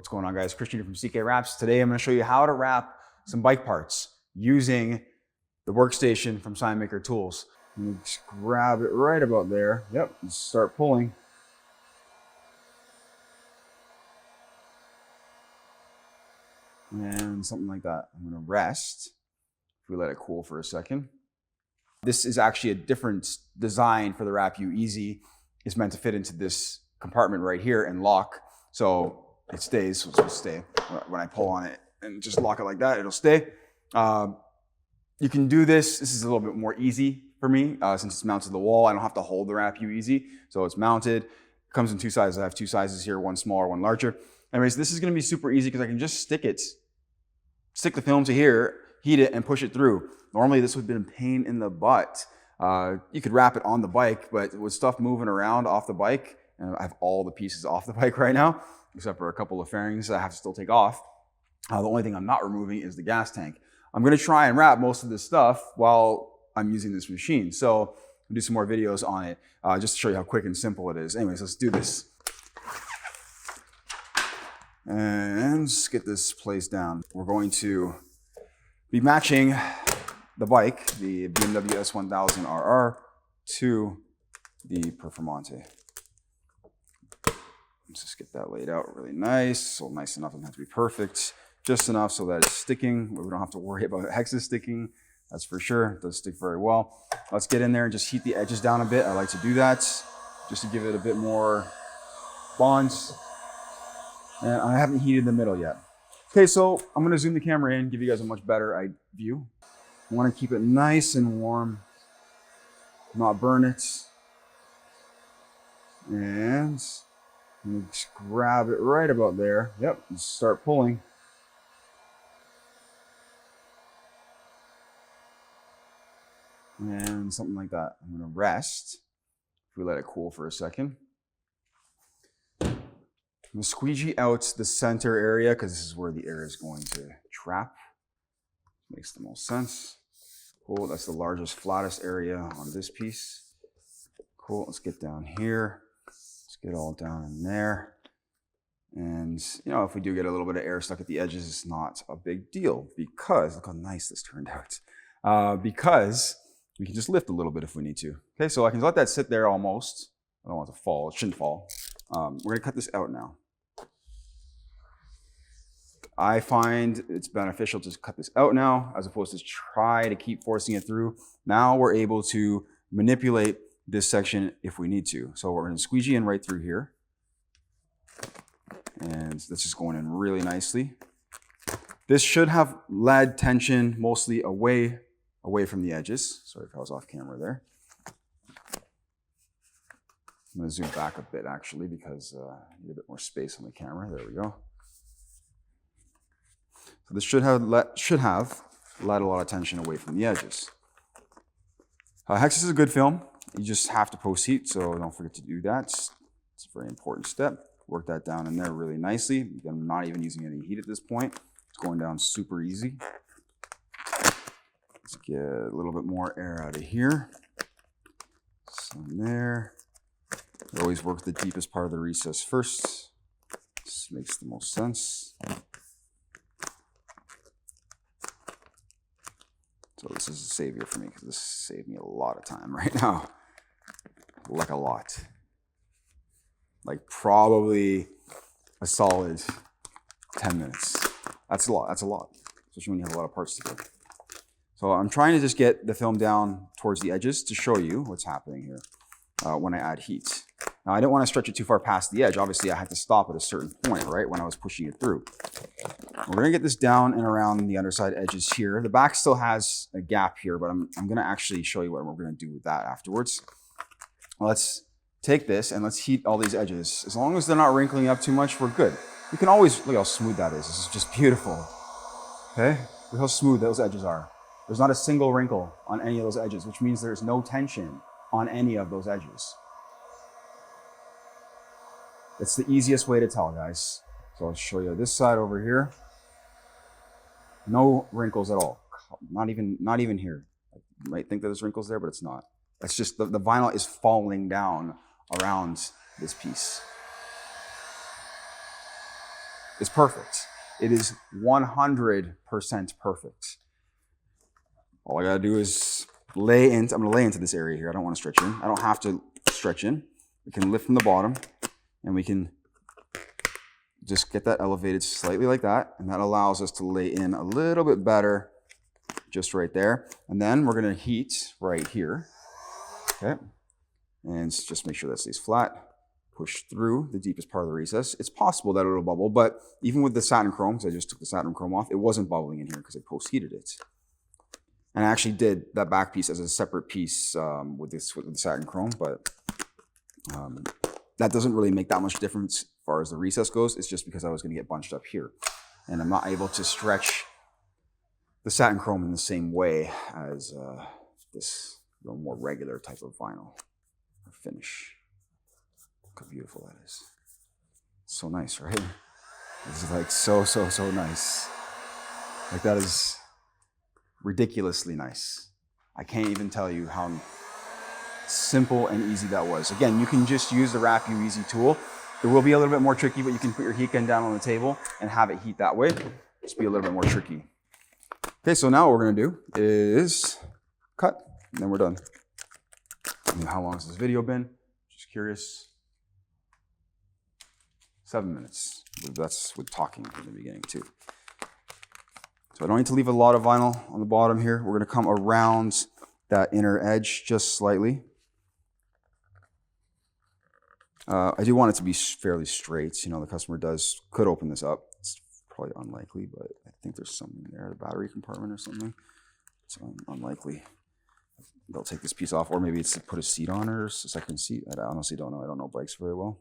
What's going on, guys? Christian here from CK Wraps. Today I'm going to show you how to wrap some bike parts using the workstation from SignMakerTools. Just grab it right about there. Yep, and start pulling. And something like that. I'm going to rest if we let it cool for a second. This is actually a different design for the Wrap U Easy. It's meant to fit into this compartment right here and lock. So it stays, so it'll stay. When I pull on it and just lock it like that, it'll stay. You can do this. This is a little bit more easy for me since it's mounted to the wall. I don't have to hold the Wrap U Easy. So it's mounted. It comes in two sizes. I have two sizes here, one smaller, one larger. Anyways, this is going to be super easy because I can just stick the film to here, heat it, and push it through. Normally, this would have been a pain in the butt. You could wrap it on the bike, but with stuff moving around off the bike, and I have all the pieces off the bike right now, except for a couple of fairings that I have to still take off. The only thing I'm not removing is the gas tank. I'm going to try and wrap most of this stuff while I'm using this machine. So I'll do some more videos on it just to show you how quick and simple it is. Anyways, let's do this. And just get this placed down. We're going to be matching the bike, the BMW S1000RR, to the Performante. Let's just get that laid out really nice. So nice enough, it doesn't have to be perfect. Just enough so that it's sticking. We don't have to worry about hexes sticking. That's for sure. It does stick very well. Let's get in there and just heat the edges down a bit. I like to do that just to give it a bit more bonds. And I haven't heated the middle yet. Okay, so I'm gonna zoom the camera in, give you guys a much better view. I wanna keep it nice and warm, not burn it. And I'm gonna just grab it right about there. Yep, and start pulling. And something like that. I'm gonna rest if we let it cool for a second. I'm gonna squeegee out the center area because this is where the air is going to trap. Makes the most sense. Cool, that's the largest, flattest area on this piece. Cool, let's get down here. Let's get all down in there. And you know, if we do get a little bit of air stuck at the edges, it's not a big deal because, look how nice this turned out. Because we can just lift a little bit if we need to. Okay, so I can let that sit there almost. I don't want it to fall, it shouldn't fall. We're gonna cut this out now. I find it's beneficial to cut this out now as opposed to try to keep forcing it through. Now we're able to manipulate this section if we need to. So we're gonna squeegee in right through here. And that's just going in really nicely. This should have lead tension mostly away from the edges. Sorry if I was off camera there. I'm going to zoom back a bit actually because I need a bit more space on the camera. There we go. So this should have led a lot of tension away from the edges. Hex is a good film. You just have to post heat, so don't forget to do that. It's a very important step. Work that down in there really nicely. I'm not even using any heat at this point. It's going down super easy. Let's get a little bit more air out of here. Some there. We always work the deepest part of the recess first. This makes the most sense. So this is a savior for me because this saved me a lot of time right now. Like a lot. Like probably a solid 10 minutes. That's a lot, especially when you have a lot of parts to do. So I'm trying to just get the film down towards the edges to show you what's happening here when I add heat. Now I didn't want to stretch it too far past the edge. Obviously I had to stop at a certain point, right, when I was pushing it through. We're gonna get this down and around the underside edges here. The back still has a gap here, but I'm gonna actually show you what we're gonna do with that afterwards. Let's take this and let's heat all these edges. As long as they're not wrinkling up too much, we're good. You can always, look how smooth that is. This is just beautiful. Okay, look how smooth those edges are. There's not a single wrinkle on any of those edges, which means there's no tension on any of those edges. It's the easiest way to tell, guys. So I'll show you this side over here. No wrinkles at all. Not even here. You might think that there's wrinkles there, but it's not. It's just the vinyl is falling down around this piece. is perfect. It is 100% perfect. All I gotta do is I'm gonna lay into this area here. I don't want to stretch in. I don't have to stretch in. We can lift from the bottom and we can just get that elevated slightly like that. And that allows us to lay in a little bit better just right there. And then we're gonna heat right here, okay? And just make sure that stays flat. Push through the deepest part of the recess. It's possible that it'll bubble, but even with the satin chrome, because I just took the satin chrome off, it wasn't bubbling in here because I post-heated it. And I actually did that back piece as a separate piece with the satin chrome, but that doesn't really make that much difference as far as the recess goes. It's just because I was going to get bunched up here. And I'm not able to stretch the satin chrome in the same way as this more regular type of vinyl or finish. Look how beautiful that is. So nice, right? This is like so nice. Like that is ridiculously nice. I can't even tell you how simple and easy that was. Again, you can just use the Wrap You Easy tool. It will be a little bit more tricky, but you can put your heat gun down on the table and have it heat that way. Just be a little bit more tricky. Okay, so now what we're gonna do is cut, and then we're done. How long has this video been? Just curious. 7 minutes. That's with talking from the beginning too. So I don't need to leave a lot of vinyl on the bottom here. We're going to come around that inner edge just slightly. I do want it to be fairly straight. You know, the customer could open this up. It's probably unlikely, but I think there's something there, the battery compartment or something. It's unlikely. They'll take this piece off, or maybe it's to put a seat on or a second seat. I honestly don't know. I don't know bikes very well.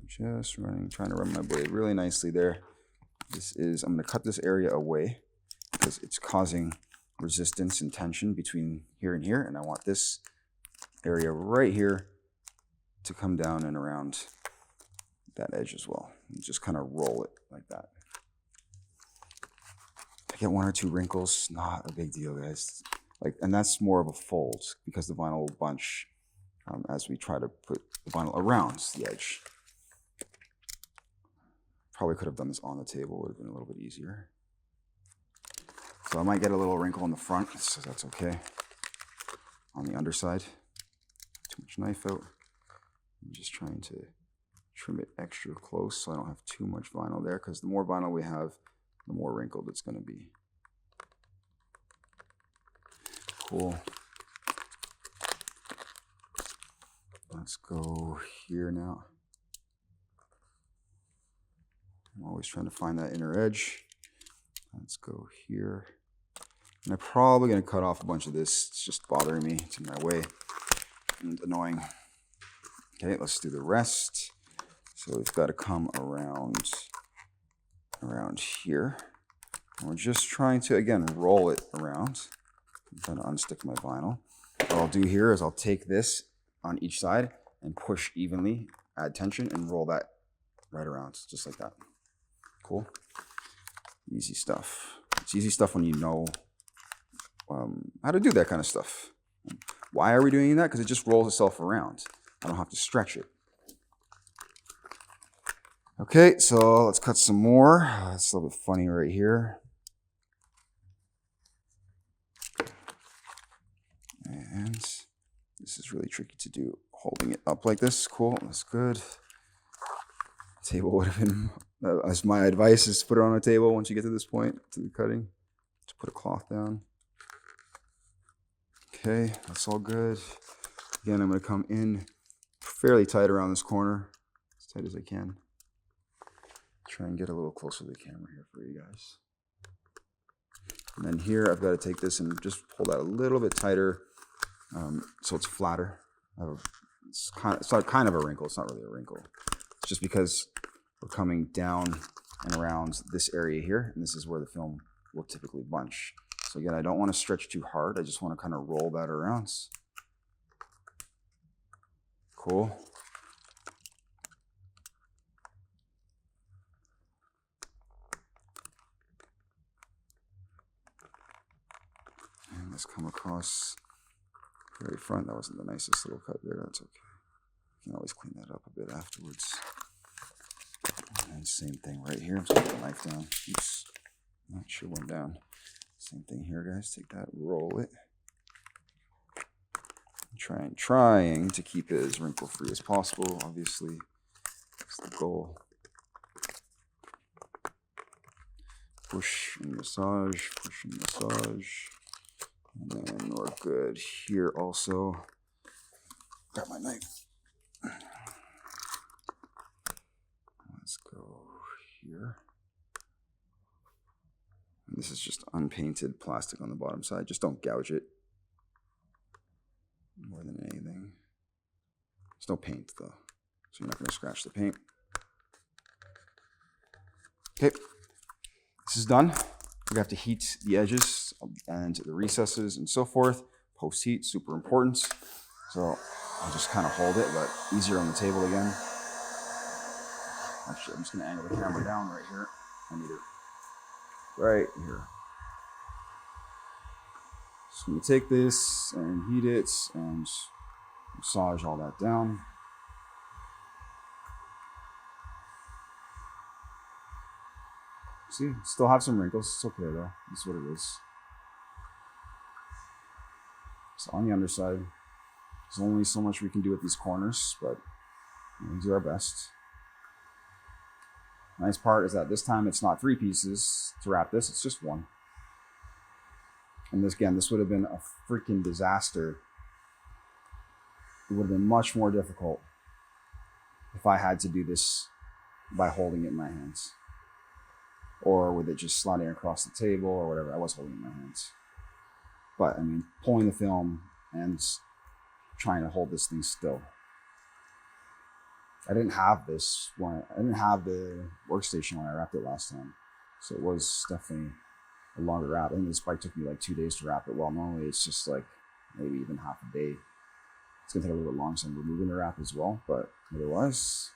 Just trying to run my blade really nicely there. I'm going to cut this area away because it's causing resistance and tension between here and here. And I want this area right here to come down and around that edge as well. And just kind of roll it like that. If I get 1 or 2 wrinkles, not a big deal, guys. And that's more of a fold because the vinyl will bunch as we try to put the vinyl around the edge. Probably could have done this on the table, would have been a little bit easier. So I might get a little wrinkle in the front, so that's okay. On the underside, too much knife out. I'm just trying to trim it extra close so I don't have too much vinyl there, because the more vinyl we have, the more wrinkled it's going to be. Cool. Let's go here now. I'm always trying to find that inner edge. Let's go here. And I'm probably going to cut off a bunch of this. It's just bothering me. It's in my way and annoying. Okay, let's do the rest. So we've got to come around here. And we're just trying to, again, roll it around. I'm trying to unstick my vinyl. What I'll do here is I'll take this on each side and push evenly, add tension, and roll that right around, just like that. Cool. Easy stuff. It's easy stuff when you know how to do that kind of stuff. Why are we doing that? Because it just rolls itself around. I don't have to stretch it. Okay, so let's cut some more. It's a little bit funny right here. And this is really tricky to do, holding it up like this. Cool, that's good. Table would have been, as my advice is to put it on a table once you get to this point, to the cutting. Just put a cloth down. Okay, that's all good. Again, I'm going to come in fairly tight around this corner, as tight as I can. Try and get a little closer to the camera here for you guys. And then here, I've got to take this and just pull that a little bit tighter so it's flatter. It's kind of a wrinkle. It's not really a wrinkle. It's just because we're coming down and around this area here, and this is where the film will typically bunch. So again, I don't want to stretch too hard. I just want to kind of roll that around. Cool. And let's come across the very front. That wasn't the nicest little cut there. That's okay. You can always clean that up a bit afterwards. And same thing right here. I'm just gonna put the knife down. Oops, not sure one down. Same thing here, guys. Take that, roll it. Trying to keep it as wrinkle-free as possible. Obviously, that's the goal. Push and massage, push and massage. And then we're good here also. Grab my knife. Let's go here. And this is just unpainted plastic on the bottom side. Just don't gouge it more than anything. There's no paint though, so you're not going to scratch the paint. Okay, this is done. We have to heat the edges and the recesses and so forth. Post heat, super important. So I'll just kind of hold it, but easier on the table again. Actually, I'm just going to angle the camera down right here. I need it right here. So I'm going to take this and heat it and massage all that down. See, still have some wrinkles. It's okay though. That's what it is. So on the underside, there's only so much we can do with these corners, but we'll do our best. Nice part is that this time it's not 3 pieces to wrap this, it's just 1. And this, again, this would have been a freaking disaster. It would have been much more difficult if I had to do this by holding it in my hands. Or with it just sliding across the table or whatever. I was holding it in my hands. But I mean, pulling the film and trying to hold this thing still. I didn't have this one. I didn't have the workstation when I wrapped it last time. So it was definitely a longer wrap. I think this bike took me like 2 days to wrap it. Well, normally it's just like maybe even half a day. It's gonna take a little bit long, so I'm removing the wrap as well. But otherwise,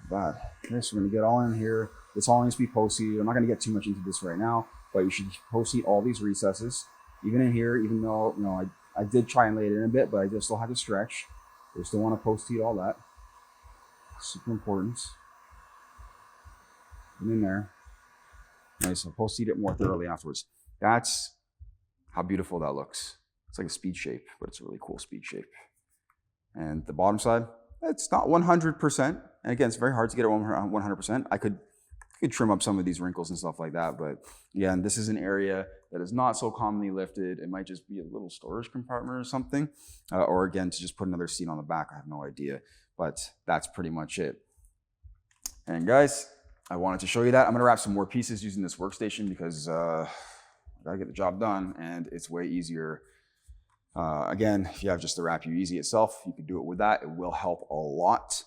not bad. Okay, so we're gonna get all in here. This all needs to be post-heated. I'm not gonna get too much into this right now, but you should post-heat all these recesses. Even in here, even though, you know, I did try and lay it in a bit, but I just still had to stretch. I still wanna post-heat all that. Super important. Put it in there. Nice, so post-heat it more thoroughly afterwards. That's how beautiful that looks. It's like a speed shape, but it's a really cool speed shape. And the bottom side, it's not 100%. And again, it's very hard to get it 100%. I could trim up some of these wrinkles and stuff like that, but again, this is an area that is not so commonly lifted. It might just be a little storage compartment or something, or again, to just put another seat on the back. I have no idea, but that's pretty much it. And guys, I wanted to show you that. I'm gonna wrap some more pieces using this workstation because I gotta get the job done, and it's way easier. Again, if you have just the Wrap You Easy itself, you can do it with that. It will help a lot.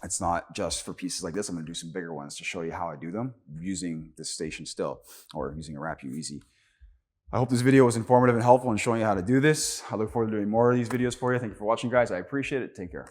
It's not just for pieces like this. I'm gonna do some bigger ones to show you how I do them using this station still, or using a Wrap You Easy. I hope this video was informative and helpful in showing you how to do this. I look forward to doing more of these videos for you. Thank you for watching, guys. I appreciate it. Take care.